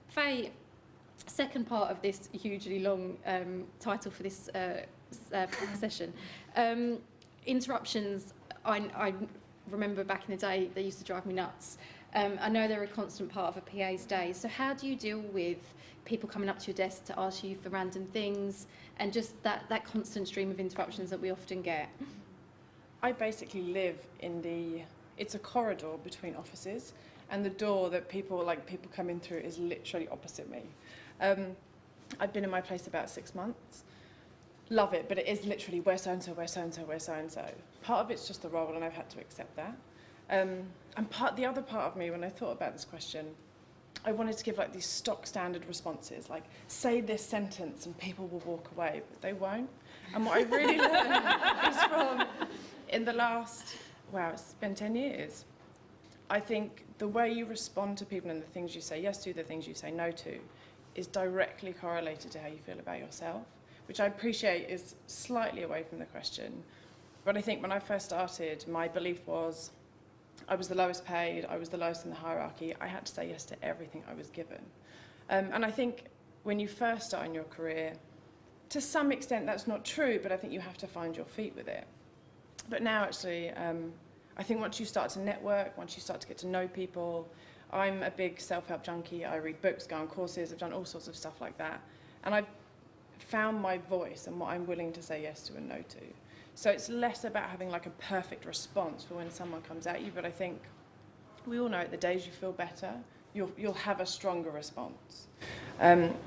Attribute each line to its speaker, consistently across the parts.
Speaker 1: Faye, second part of this hugely long title for this session. Interruptions, I remember back in the day, they used to drive me nuts. I know they're a constant part of a PA's day. So how do you deal with people coming up to your desk to ask you for random things and just that constant stream of interruptions that we often get?
Speaker 2: I basically live in it's a corridor between offices, and the door that people come in through is literally opposite me. I've been in my place about 6 months. Love it, but it is literally where so-and-so, where so-and-so, where so-and-so. Part of it's just the role, and I've had to accept that. And the other part of me, when I thought about this question, I wanted to give like these stock standard responses, like say this sentence and people will walk away, but they won't. And what I really learned is from, in the last, it's been 10 years, I think the way you respond to people and the things you say yes to, the things you say no to, is directly correlated to how you feel about yourself, which I appreciate is slightly away from the question. But I think when I first started, my belief was I was the lowest paid, I was the lowest in the hierarchy, I had to say yes to everything I was given. And I think when you first start in your career, to some extent that's not true, but I think you have to find your feet with it. But now actually, I think once you start to network, once you start to get to know people, I'm a big self-help junkie, I read books, go on courses, I've done all sorts of stuff like that. And I've found my voice and what I'm willing to say yes to and no to. So it's less about having like a perfect response for when someone comes at you, but I think we all know the days you feel better, you'll have a stronger response.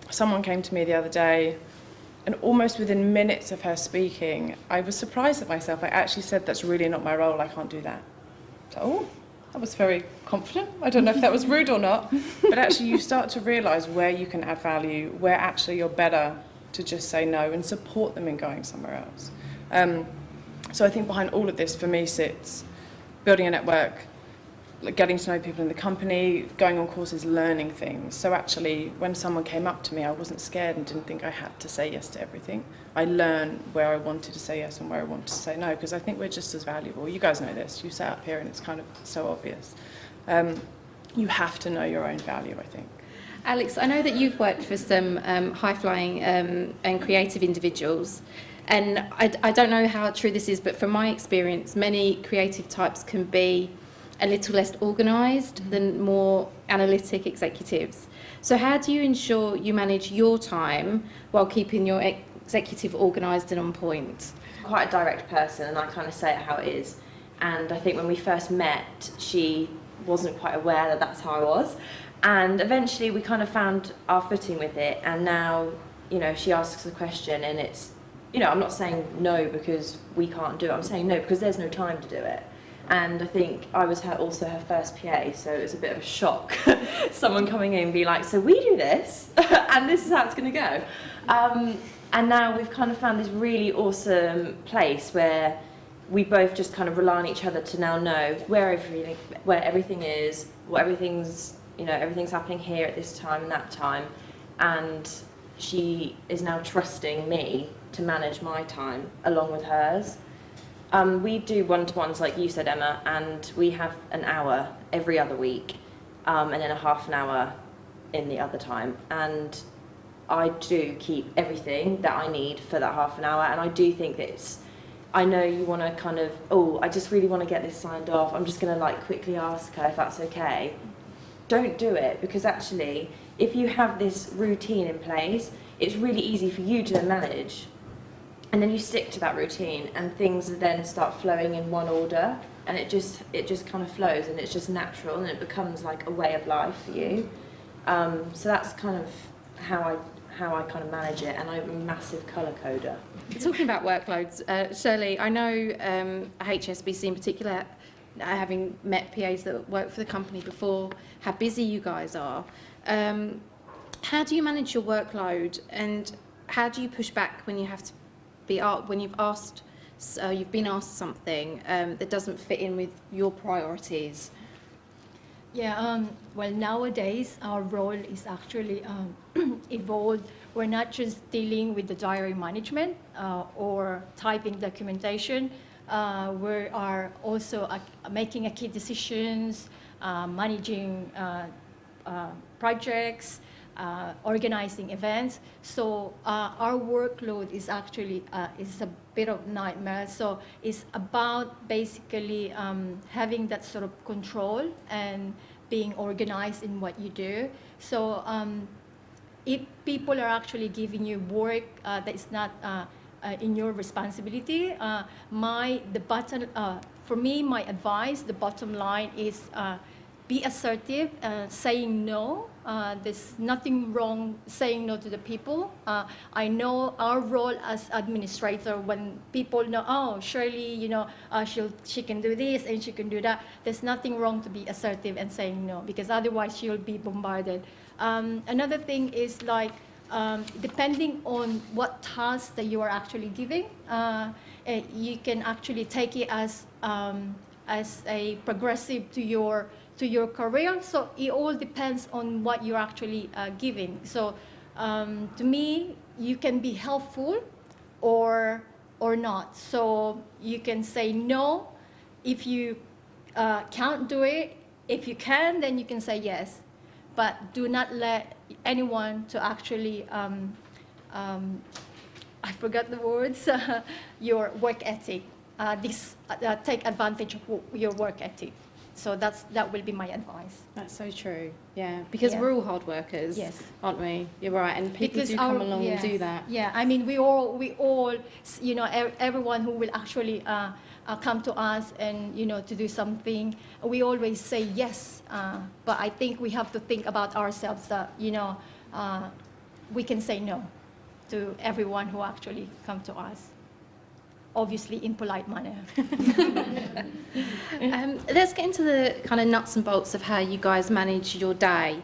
Speaker 2: Someone came to me the other day, and almost within minutes of her speaking, I was surprised at myself. I actually said, that's really not my role, I can't do that. So, that was very confident. I don't know if that was rude or not, but actually you start to realise where you can add value, where actually you're better to just say no and support them in going somewhere else. So I think behind all of this, for me, sits building a network, getting to know people in the company, going on courses, learning things. So actually, when someone came up to me, I wasn't scared and didn't think I had to say yes to everything. I learned where I wanted to say yes and where I wanted to say no, because I think we're just as valuable. You guys know this. You sat up here and it's kind of so obvious. You have to know your own value, I think.
Speaker 1: Alex, I know that you've worked for some high-flying and creative individuals, and I don't know how true this is, but from my experience, many creative types can be a little less organised than more analytic executives. So how do you ensure you manage your time while keeping your executive organised and on point?
Speaker 3: Quite a direct person, and I kind of say it how it is. And I think when we first met, she wasn't quite aware that that's how I was. And eventually we kind of found our footing with it, and now, she asks a question and it's, I'm not saying no because we can't do it, I'm saying no because there's no time to do it. And I think I was also her first PA, so it was a bit of a shock. Someone coming in and be like, so we do this, and this is how it's going to go. And now we've kind of found this really awesome place where we both just kind of rely on each other to now know where everything is, what everything's happening here at this time and that time. And she is now trusting me to manage my time along with hers. We do one-to-ones, like you said, Emma, and we have an hour every other week, and then a half an hour in the other time. And I do keep everything that I need for that half an hour, and I do think that I know you want to kind of, I just really want to get this signed off, I'm just going to quickly ask her if that's okay. Don't do it, because actually, if you have this routine in place, it's really easy for you to then manage. And then you stick to that routine, and things then start flowing in one order, and it just kind of flows, and it's just natural, and it becomes like a way of life for you. So that's kind of how I kind of manage it, and I'm a massive colour coder.
Speaker 1: Talking about workloads, Shirley, I know HSBC in particular, having met PAs that worked for the company before, how busy you guys are. How do you manage your workload, and how do you push back when you have to when you've been asked something that doesn't fit in with your priorities?
Speaker 4: Yeah, well, nowadays our role is actually evolved. We're not just dealing with the diary management or typing documentation. We are also making key decisions, managing projects, organizing events. So our workload is actually is a bit of nightmare. So it's about basically having that sort of control and being organized in what you do. So if people are actually giving you work that is not in your responsibility, for me, my advice, the bottom line is be assertive, saying no. There's nothing wrong saying no to the people. I know our role as administrator, when people know, oh, Shirley, you know, she can do this and she can do that. There's nothing wrong to be assertive and saying no, because otherwise she'll be bombarded. Another thing is like, depending on what task that you are actually giving, you can actually take it as a progressive to your career. So it all depends on what you're actually giving. So to me, you can be helpful or not. So you can say no if you can't do it. If you can, then you can say yes. But do not let anyone to actually, I forgot the words, your work ethic. Take advantage of your work ethic. So that will be my advice.
Speaker 1: That's so true. Yeah, because
Speaker 4: Yeah.
Speaker 1: we're all hard workers,
Speaker 4: Yes.
Speaker 1: aren't we? You're right, and people
Speaker 4: Because
Speaker 1: do come along and do that.
Speaker 4: Yeah, I mean, we all, you know, everyone who will actually come to us and, you know, to do something, we always say yes. But I think we have to think about ourselves that, you know, we can say no to everyone who actually come to us. Obviously, in polite manner.
Speaker 1: Let's get into the kind of nuts and bolts of how you guys manage your day.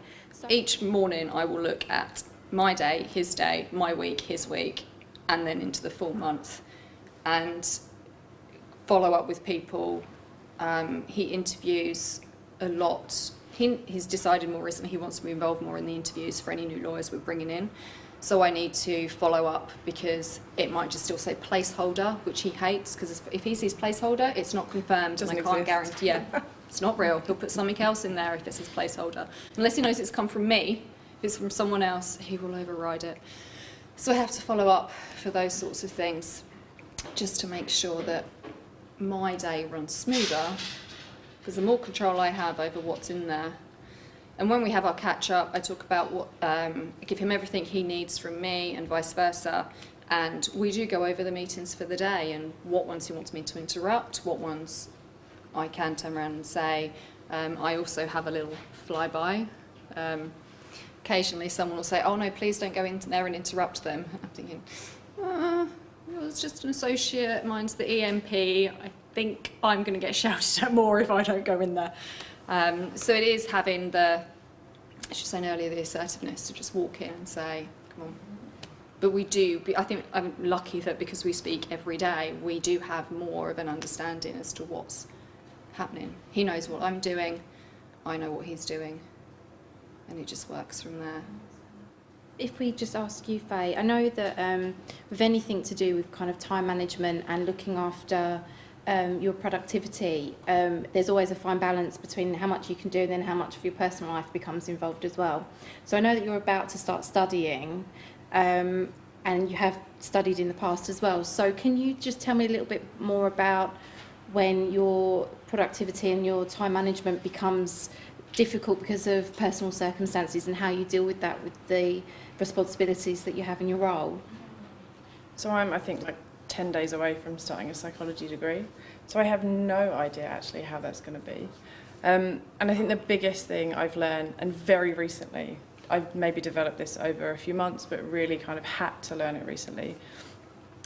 Speaker 5: Each morning I will look at my day, his day, my week, his week, and then into the full month, and follow up with people. He interviews a lot. He's decided more recently he wants to be involved more in the interviews for any new lawyers we're bringing in. So I need to follow up, because it might just still say placeholder, which he hates, because if he sees placeholder, it's not confirmed.
Speaker 2: Doesn't
Speaker 5: and I can't
Speaker 2: exist.
Speaker 5: guarantee. Yeah, it's not real. He'll put something else in there if it says placeholder. Unless he knows it's come from me, if it's from someone else, he will override it. So I have to follow up for those sorts of things, just to make sure that my day runs smoother, because the more control I have over what's in there. And when we have our catch-up, I talk about what, give him everything he needs from me and vice versa. And we do go over the meetings for the day and what ones he wants me to interrupt, what ones I can turn around and say. I also have a little flyby. Occasionally someone will say, oh no, please don't go in there and interrupt them. I'm thinking, it's just an associate, mine's the EMP. I think I'm going to get shouted at more if I don't go in there. So it is having the, as you were saying earlier, the assertiveness to just walk in and say, come on. But we do, I think I'm lucky that because we speak every day, we do have more of an understanding as to what's happening. He knows what I'm doing, I know what he's doing, and it just works from there.
Speaker 1: If we just ask you, Faye, I know that with anything to do with kind of time management and looking after your productivity, there's always a fine balance between how much you can do and then how much of your personal life becomes involved as well. So I know that you're about to start studying, and you have studied in the past as well. So can you just tell me a little bit more about when your productivity and your time management becomes difficult because of personal circumstances and how you deal with that with the responsibilities that you have in your role?
Speaker 2: So I'm, I think, like 10 days away from starting a psychology degree. So I have no idea actually how that's going to be. And I think the biggest thing I've learned, and very recently, I've maybe developed this over a few months, but really kind of had to learn it recently,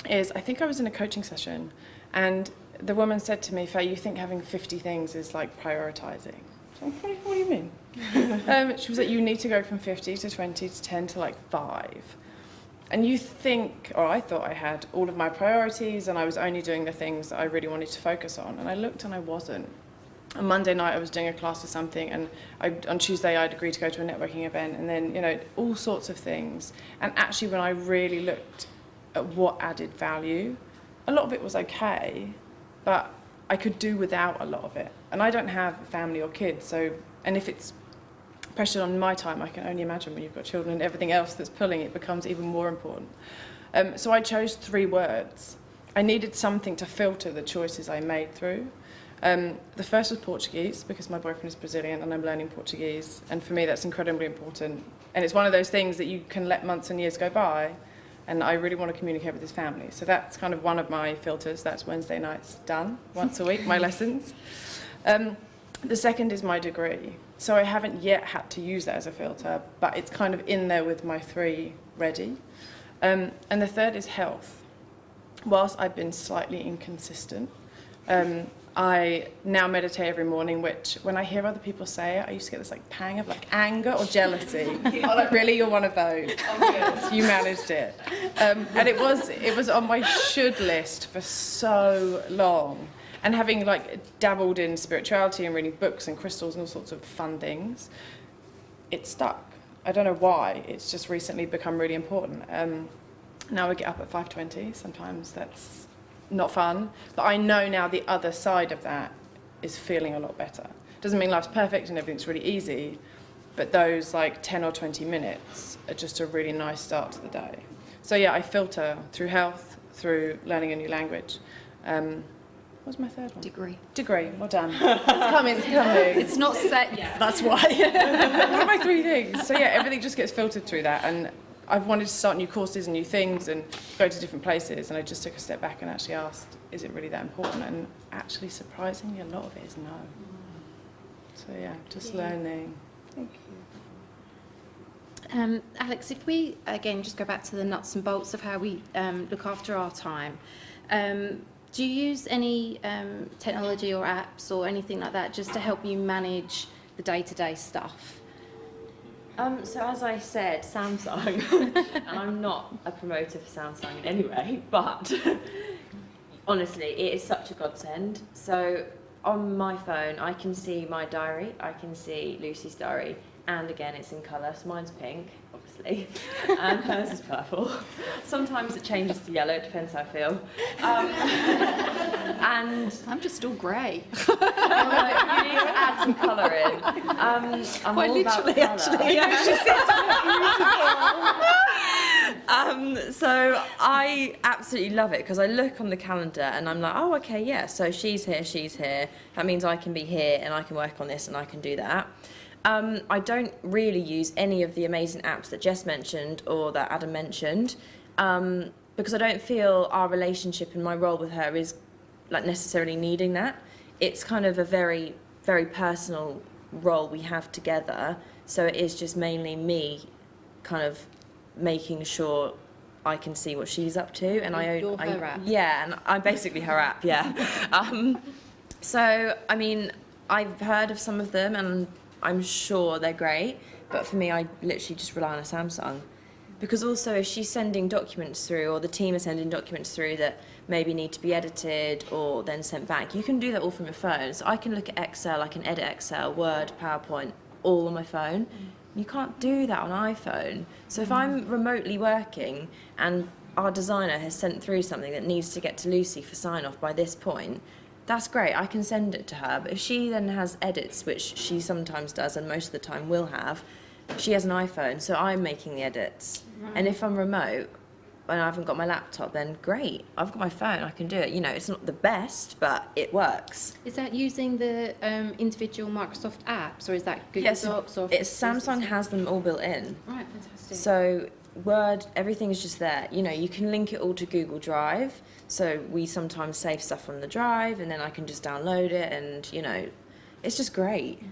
Speaker 2: is I think I was in a coaching session and the woman said to me, Faye, you think having 50 things is like prioritising? So I'm like, what do you mean? She was like, you need to go from 50 to 20 to 10 to like 5. And you think, or I thought I had all of my priorities and I was only doing the things that I really wanted to focus on. And I looked and I wasn't. On Monday night I was doing a class or something, and on Tuesday I'd agreed to go to a networking event, and then, you know, all sorts of things. And actually when I really looked at what added value, a lot of it was okay, but I could do without a lot of it. And I don't have family or kids, so, and if it's pressure on my time, I can only imagine when you've got children and everything else that's pulling, it becomes even more important. So I chose 3 words. I needed something to filter the choices I made through. The first was Portuguese, because my boyfriend is Brazilian and I'm learning Portuguese, and for me that's incredibly important. And it's one of those things that you can let months and years go by, and I really want to communicate with his family. So that's kind of one of my filters. That's Wednesday nights done, once a week, my lessons. The second is my degree. So I haven't yet had to use that as a filter, but it's kind of in there with my 3 ready. And the third is health. Whilst I've been slightly inconsistent, I now meditate every morning, which when I hear other people say it, I used to get this like pang of like anger or jealousy. Oh, like, really, you're one of those? Oh, you managed it. And it was on my should list for so long. And having like dabbled in spirituality and reading books and crystals and all sorts of fun things, it stuck. I don't know why. It's just recently become really important. Now I get up at 5:20. Sometimes that's not fun, but I know now the other side of that is feeling a lot better. Doesn't mean life's perfect and everything's really easy, but those like 10 or 20 minutes are just a really nice start to the day. So yeah, I filter through health, through learning a new language. What was my third one? Degree, well done. It's coming.
Speaker 5: It's not set yet, that's why.
Speaker 2: What are my 3 things? So yeah, everything just gets filtered through that, and I've wanted to start new courses and new things and go to different places, and I just took a step back and actually asked, is it really that important? And actually, surprisingly, a lot of it is no. So yeah, just learning. Thank you.
Speaker 1: Alex, if we, again, just go back to the nuts and bolts of how we look after our time, do you use any technology or apps or anything like that just to help you manage the day-to-day stuff?
Speaker 3: So as I said, Samsung, and I'm not a promoter for Samsung in any way, but honestly, it is such a godsend. So on my phone, I can see my diary, I can see Lucy's diary, and again, it's in colour, so mine's pink, obviously, and hers is purple. Sometimes it changes to yellow, it depends how I feel. And
Speaker 5: I'm just all grey.
Speaker 3: you need to add some colour in. I'm
Speaker 5: Quite
Speaker 3: all about
Speaker 5: literally,
Speaker 3: colour.
Speaker 5: actually.
Speaker 3: So I absolutely love it because I look on the calendar and I'm like, oh, okay, yeah, so she's here. That means I can be here and I can work on this and I can do that. I don't really use any of the amazing apps that Jess mentioned or that Adam mentioned because I don't feel our relationship and my role with her is like necessarily needing that. It's kind of a very, very personal role we have together. So it is just mainly me kind of making sure I can see what she's up to. And
Speaker 1: You're her app.
Speaker 3: Yeah, and I'm basically her app, yeah. So, I mean, I've heard of some of them and I'm sure they're great, but for me, I literally just rely on a Samsung. Because also, if she's sending documents through, or the team are sending documents through that maybe need to be edited or then sent back, you can do that all from your phone. So I can look at Excel, I can edit Excel, Word, PowerPoint, all on my phone. You can't do that on iPhone. So if I'm remotely working and our designer has sent through something that needs to get to Lucy for sign-off by this point, that's great, I can send it to her. But if she then has edits, which she sometimes does and most of the time will have, she has an iPhone, so I'm making the edits. Right. And if I'm remote and I haven't got my laptop, then great, I've got my phone, I can do it. You know, it's not the best, but it works.
Speaker 1: Is that using the individual Microsoft apps, or is that Google Docs? Or
Speaker 3: it's Samsung has them all built in.
Speaker 1: Right, fantastic.
Speaker 3: So Word, everything is just there. You know, you can link it all to Google Drive. So we sometimes save stuff on the drive, and then I can just download it, and you know, it's just great.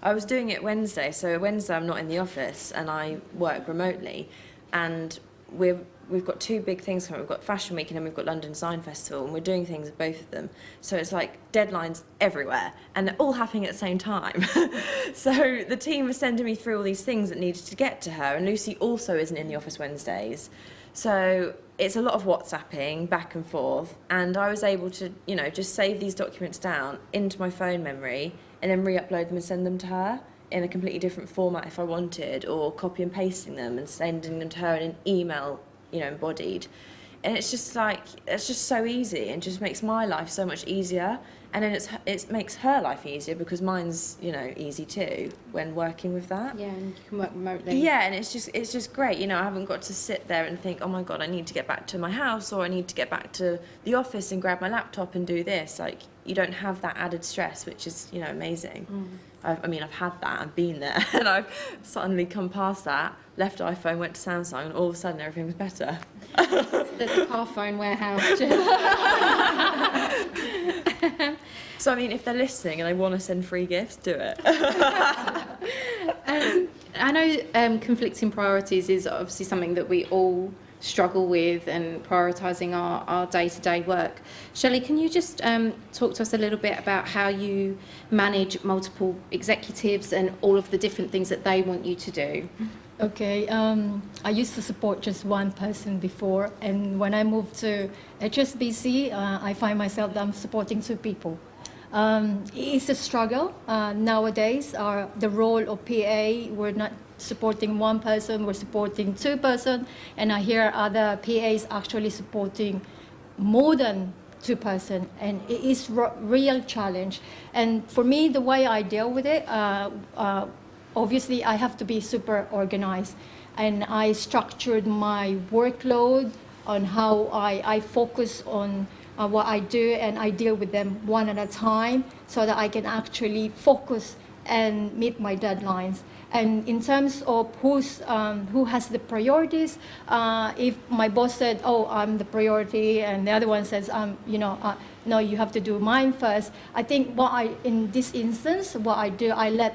Speaker 3: I was doing it Wednesday, so Wednesday I'm not in the office and I work remotely, and we've got 2 big things coming. We've got Fashion Week and then we've got London Design Festival, and we're doing things at both of them. So it's like deadlines everywhere, and they're all happening at the same time. So the team was sending me through all these things that needed to get to her, and Lucy also isn't in the office Wednesdays. So it's a lot of WhatsApping back and forth, and I was able to, you know, just save these documents down into my phone memory and then re-upload them and send them to her in a completely different format if I wanted, or copy and pasting them and sending them to her in an email, you know, embodied. And it's just like, it's just so easy and just makes my life so much easier. And then it makes her life easier because mine's, you know, easy too when working with that.
Speaker 1: Yeah, and you can work remotely.
Speaker 3: Yeah, and it's just great. You know, I haven't got to sit there and think, oh my God, I need to get back to my house, or I need to get back to the office and grab my laptop and do this. Like, you don't have that added stress, which is, you know, amazing. I mean, I've had that and been there, and I've suddenly come past that, left iPhone, went to Samsung, and all of a sudden everything was better.
Speaker 1: There's a car phone warehouse.
Speaker 3: So, I mean, if they're listening and they want to send free gifts, do it.
Speaker 1: I know conflicting priorities is obviously something that we all struggle with, and prioritising our day-to-day work. Shelley, can you just talk to us a little bit about how you manage multiple executives and all of the different things that they want you to do?
Speaker 4: Okay, I used to support just one person before, and when I moved to HSBC, I find myself that I'm supporting 2 people. It's a struggle nowadays. The role of PA, we're not supporting one person, we're supporting 2 persons, and I hear other PAs actually supporting more than 2 persons, and it is real challenge. And for me, the way I deal with it, obviously I have to be super organized, and I structured my workload on how I focus on what I do, and I deal with them one at a time so that I can actually focus and meet my deadlines. And in terms of who has the priorities, if my boss said, oh, I'm the priority, and the other one says, no, you have to do mine first. I think in this instance, what I do, I let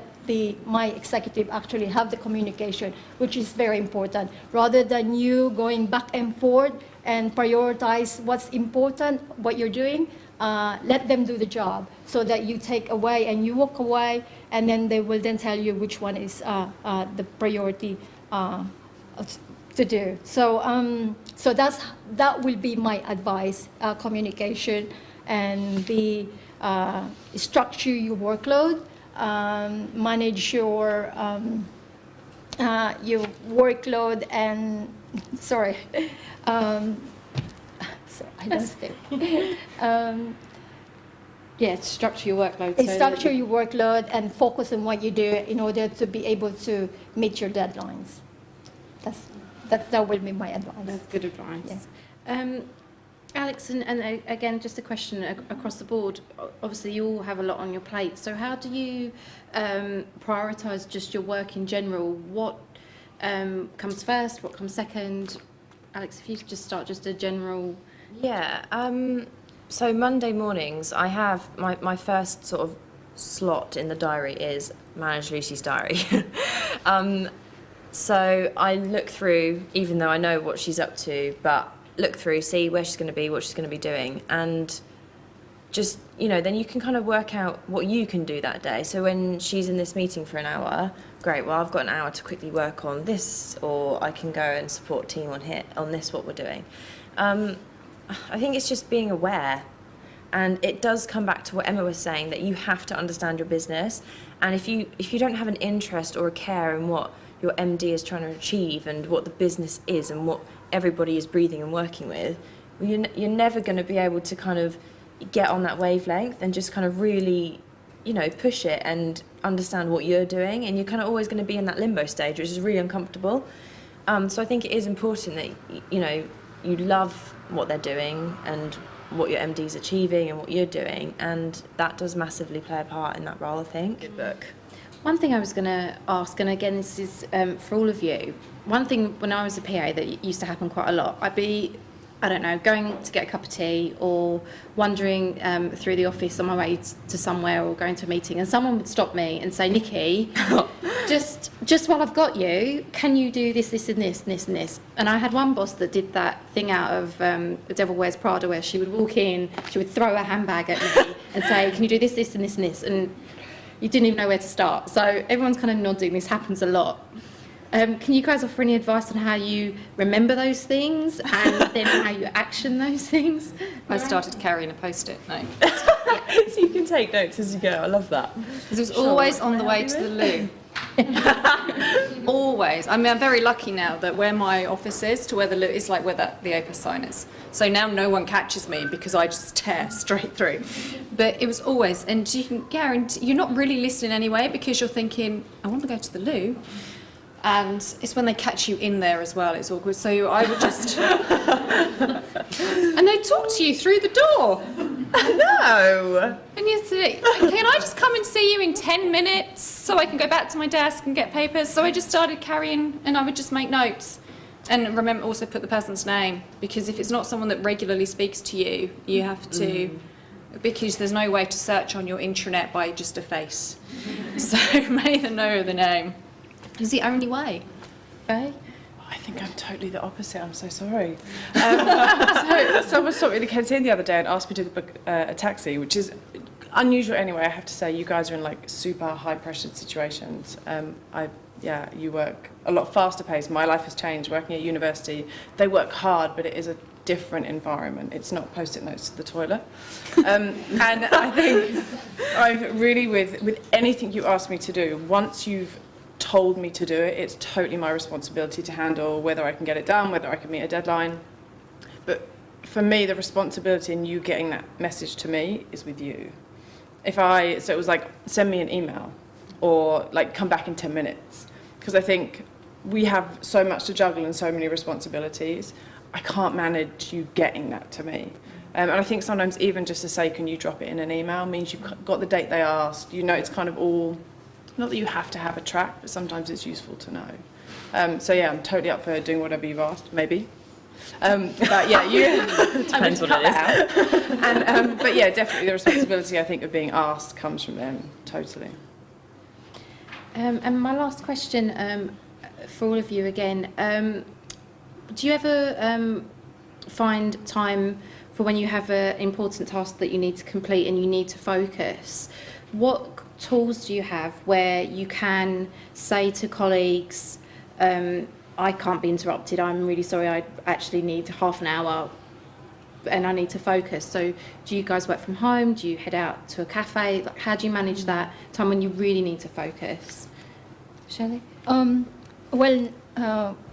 Speaker 4: my executive actually have the communication, which is very important. Rather than you going back and forth and prioritize what's important, what you're doing, let them do the job so that you take away and you walk away, and then they will then tell you which one is the priority to do. So that will be my advice: communication, and structure your workload, manage your workload, and sorry, I lost it.
Speaker 1: Yeah, structure your workload.
Speaker 4: Structure your workload and focus on what you do in order to be able to meet your deadlines. That will be my advice.
Speaker 1: That's good advice.
Speaker 4: Yeah.
Speaker 1: Alex, and again, just a question across the board. Obviously, you all have a lot on your plate. So how do you prioritise just your work in general? What comes first? What comes second? Alex, if you could just start just a general...
Speaker 3: Yeah, so Monday mornings, I have my first sort of slot in the diary is manage Lucy's diary. So I look through, even though I know what she's up to, but look through, see where she's going to be, what she's going to be doing, and just, you know, then you can kind of work out what you can do that day. So when she's in this meeting for an hour, great, well, I've got an hour to quickly work on this, or I can go and support team on this, what we're doing. I think it's just being aware, and it does come back to what Emma was saying, that you have to understand your business, and if you don't have an interest or a care in what your MD is trying to achieve and what the business is and what everybody is breathing and working with, you're never going to be able to kind of get on that wavelength and just kind of really, you know, push it and understand what you're doing, and you're kind of always going to be in that limbo stage, which is really uncomfortable. So I think it is important that, you know, you love what they're doing and what your MD's achieving and what you're doing, and that does massively play a part in that role, I think. Good book.
Speaker 1: One thing I was going to ask, and again, this is for all of you, one thing when I was a PA that used to happen quite a lot, I'd be, I don't know, going to get a cup of tea or wandering through the office on my way to somewhere or going to a meeting, and someone would stop me and say, Nicky, just while I've got you, can you do this, this and this, and this and this? And I had one boss that did that thing out of The Devil Wears Prada, where she would walk in, she would throw a handbag at me and say, can you do this, this and this and this? And you didn't even know where to start. So everyone's kind of nodding, this happens a lot. Can you guys offer any advice on how you remember those things and then how you action those things?
Speaker 5: I started carrying a post-it note.
Speaker 3: So you can take notes as you go. I love that.
Speaker 5: Because it was always on the way to the loo. Always. I mean, I'm very lucky now that where my office is to where the loo is like where the opus sign is. So now no one catches me because I just tear straight through. But it was always, and you can guarantee, you're not really listening anyway because you're thinking, I want to go to the loo. And it's when they catch you in there as well, it's awkward. So I would just... and they talk to you through the door.
Speaker 6: No.
Speaker 5: And you think, can I just come and see you in 10 minutes so I can go back to my desk and get papers? So I just started carrying, and I would just make notes. And remember, also put the person's name, because if it's not someone that regularly speaks to you, you have to, because there's no way to search on your intranet by just a face. So make them know the name. It's the only way.
Speaker 1: Okay.
Speaker 2: I think I'm totally the opposite. I'm so sorry. So someone stopped me in the canteen the other day and asked me to book a taxi, which is unusual anyway. I have to say, you guys are in like super high-pressured situations. You work a lot faster paced. My life has changed working at university. They work hard, but it is a different environment. It's not post-it notes to the toilet. And I think I've really, with anything you ask me to do, once you've told me to do it, it's totally my responsibility to handle whether I can get it done, whether I can meet a deadline. But for me, the responsibility in you getting that message to me is with you. So it was like, send me an email or like come back in 10 minutes. Because I think we have so much to juggle and so many responsibilities. I can't manage you getting that to me. And I think sometimes even just to say, can you drop it in an email, means you've got the date they asked. You know, it's kind of all, not that you have to have a track, but sometimes it's useful to know. So yeah, I'm totally up for doing whatever you've asked, maybe. But yeah,
Speaker 6: Depends what it is.
Speaker 2: And, but yeah, definitely the responsibility, I think, of being asked comes from them, totally.
Speaker 1: And my last question for all of you again, do you ever find time for when you have an important task that you need to complete and you need to focus? What tools do you have where you can say to colleagues, I can't be interrupted, I'm really sorry, I actually need half an hour and I need to focus? So do you guys work from home? Do you head out to a cafe? Like, how do you manage that time when you really need to focus? Shelley?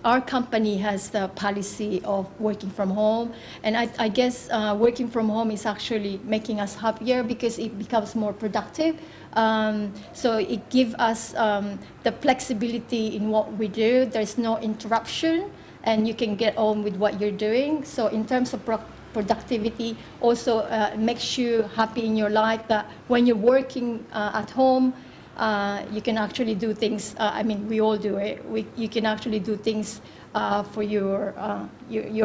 Speaker 4: Our company has the policy of working from home, and I guess working from home is actually making us happier because it becomes more productive. So it gives us the flexibility in what we do. There's no interruption, and you can get on with what you're doing. So in terms of productivity, also makes you happy in your life, that when you're working at home, you can actually do things. I mean, we all do it. You can actually do things for your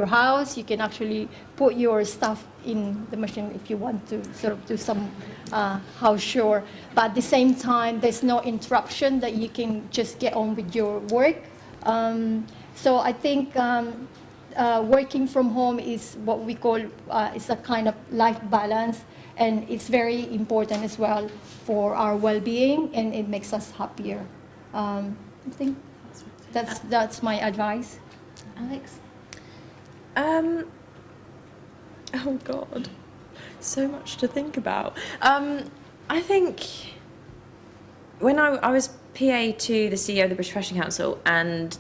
Speaker 4: house. You can actually put your stuff in the machine if you want to sort of do some house chore. But at the same time, there's no interruption, that you can just get on with your work. So I think working from home is what we call is a kind of life balance. And it's very important as well for our well-being, and it makes us happier. I think that's my advice.
Speaker 1: Alex?
Speaker 6: Oh God, so much to think about. I think when I was PA to the CEO of the British Fashion Council, and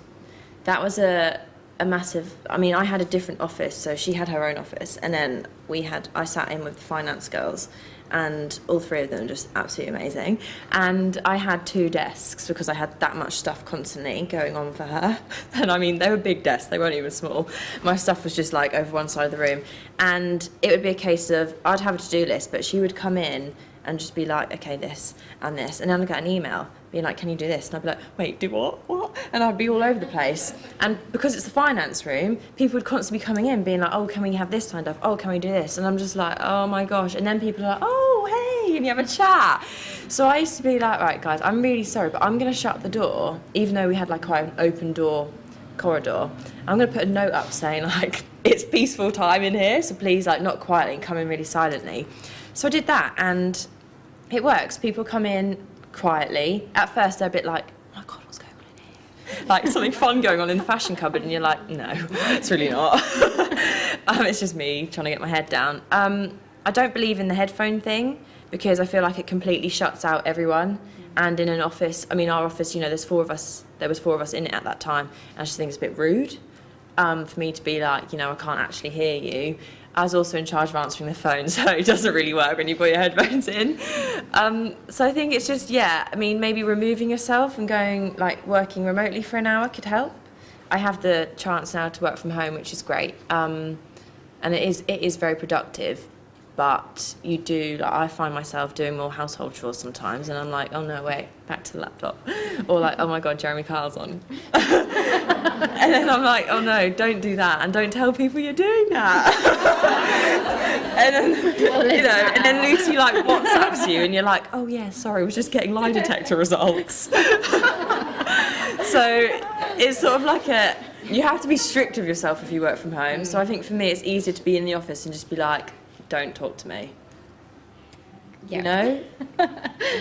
Speaker 6: that was a massive, I mean, I had a different office, so she had her own office, and then I sat in with the finance girls, and all three of them were just absolutely amazing. And I had 2 desks because I had that much stuff constantly going on for her. And I mean, they were big desks, they weren't even small. My stuff was just like over one side of the room. And it would be a case of, I'd have a to-do list, but she would come in and just be like, okay, this and this. And then I'd get an email being like, can you do this? And I'd be like, wait, do what? And I'd be all over the place. And because it's the finance room, people would constantly be coming in being like, oh, can we have this signed off? Oh, can we do this? And I'm just like, oh my gosh. And then people are like, oh, hey, and you have a chat. So I used to be like, right, guys, I'm really sorry, but I'm going to shut the door, even though we had like quite an open door corridor. I'm going to put a note up saying like, it's peaceful time in here, so please like not quietly, come in really silently. So I did that, and it works. People come in quietly. At first they're a bit like, oh my God, what's going on in here? Like something fun going on in the fashion cupboard, and you're like, no, it's really not. It's just me trying to get my head down. I don't believe in the headphone thing because I feel like it completely shuts out everyone. And in an office, I mean, our office, you know, there was 4 of us in it at that time, and I just think it's a bit rude for me to be like, you know, I can't actually hear you. I was also in charge of answering the phone, so it doesn't really work when you put your headphones in. So I think it's just, yeah, I mean, maybe removing yourself and going, like, working remotely for an hour could help. I have the chance now to work from home, which is great. And it is very productive, but you do, like, I find myself doing more household chores sometimes, and I'm like, oh no, wait, back to the laptop. Or like, oh my God, Jeremy Kyle's on. And then I'm like, oh no, don't do that, and don't tell people you're doing that. And then, you know, and then Lucy like WhatsApps you, and you're like, oh yeah, sorry, we're just getting lie detector results. So it's sort of like you have to be strict with yourself if you work from home. So I think for me, it's easier to be in the office and just be like, don't talk to me.
Speaker 1: Yeah.
Speaker 6: You know?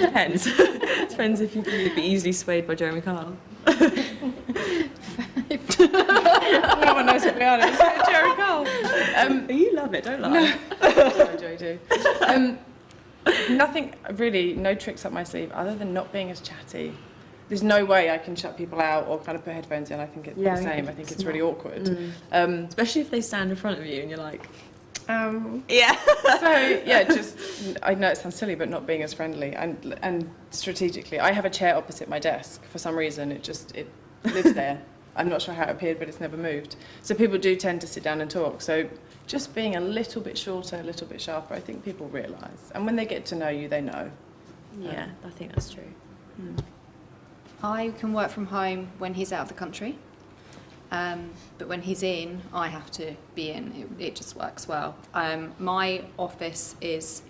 Speaker 6: Depends. Depends if you can be easily swayed by Jeremy Kyle.
Speaker 2: No one knows what we are. It's Jerry Cole.
Speaker 6: You love it, don't lie.
Speaker 2: I do. Nothing really, no tricks up my sleeve other than not being as chatty. There's no way I can shut people out or kind of put headphones in. I think it's the same. I think it's really awkward.
Speaker 6: Especially if they stand in front of you and you're like,
Speaker 2: yeah. So yeah, just I know it sounds silly, but not being as friendly and strategically. I have a chair opposite my desk for some reason. It lives there. I'm not sure how it appeared, but it's never moved. So people do tend to sit down and talk. So just being a little bit shorter, a little bit sharper, I think people realise. And when they get to know you, they know.
Speaker 6: Yeah, I think that's true.
Speaker 5: I can work from home when he's out of the country, but when he's in, I have to be in. It just works well. My office is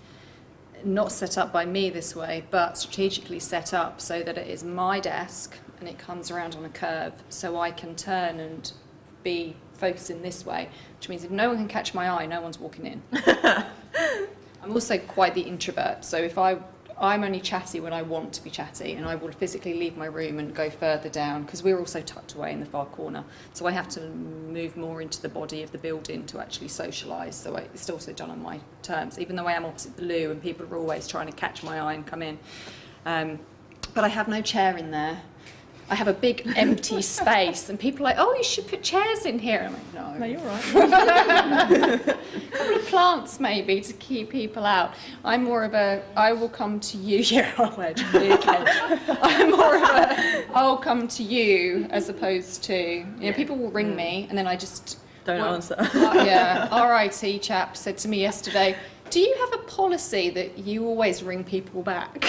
Speaker 5: not set up by me this way, but strategically set up so that it is my desk and it comes around on a curve, so I can turn and be focusing this way, which means if no one can catch my eye, no one's walking in. I'm also quite the introvert, so if I'm only chatty when I want to be chatty, and I will physically leave my room and go further down, because we're also tucked away in the far corner, so I have to move more into the body of the building to actually socialise, so it's also done on my terms, even though I am opposite the loo and people are always trying to catch my eye and come in. But I have no chair in there. I have a big empty space, and people are like, oh, you should put chairs in here. I'm like, no.
Speaker 2: No, you're right.
Speaker 5: A couple of plants maybe to keep people out. I'm more of a, I will come to you. Yeah, big head. I'm more of a, I'll come to you as opposed to, people will ring me and then I just
Speaker 6: Don't answer.
Speaker 5: Yeah, RIT chap said to me yesterday, do you have a policy that you always ring people back?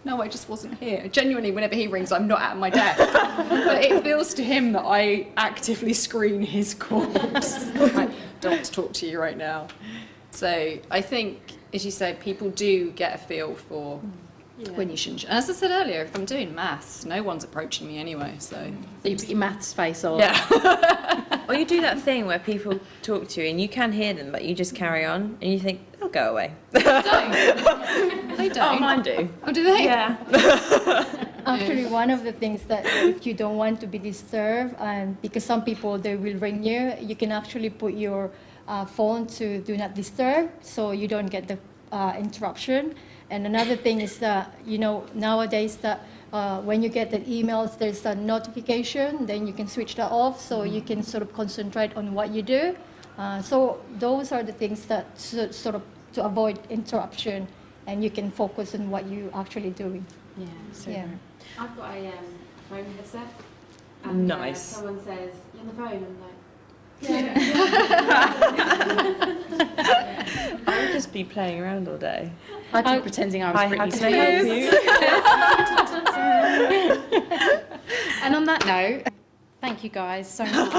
Speaker 5: No, I just wasn't here. Genuinely, whenever he rings, I'm not at my desk. But it feels to him that I actively screen his calls. I don't want to talk to you right now. So I think, as you said, people do get a feel for when you shouldn't. And as I said earlier, if I'm doing maths, no one's approaching me anyway. So
Speaker 1: You put your maths face on.
Speaker 5: yeah.
Speaker 6: Or you do that thing where people talk to you and you can hear them, but you just carry on and you think, they'll go away.
Speaker 5: They don't.
Speaker 6: Oh, mine do.
Speaker 5: Oh, do they?
Speaker 6: Yeah.
Speaker 4: Actually, one of the things that if you don't want to be disturbed, and because some people, they will ring you, you can actually put your phone to do not disturb, so you don't get the interruption. And another thing is that, nowadays that when you get the emails, there's a notification, then you can switch that off, so you can sort of concentrate on what you do. So those are the things that sort of to avoid interruption, and you can focus on what you're actually doing.
Speaker 1: Yeah.
Speaker 4: Yeah.
Speaker 1: I've got a phone headset. And,
Speaker 6: Nice.
Speaker 1: Someone says, "You on the phone?" I'm like,
Speaker 6: I would just be playing around all day.
Speaker 1: I'd be pretending I was
Speaker 6: Hi,
Speaker 1: Britney
Speaker 6: how can I help
Speaker 1: Spears. And on that note, thank you guys so much.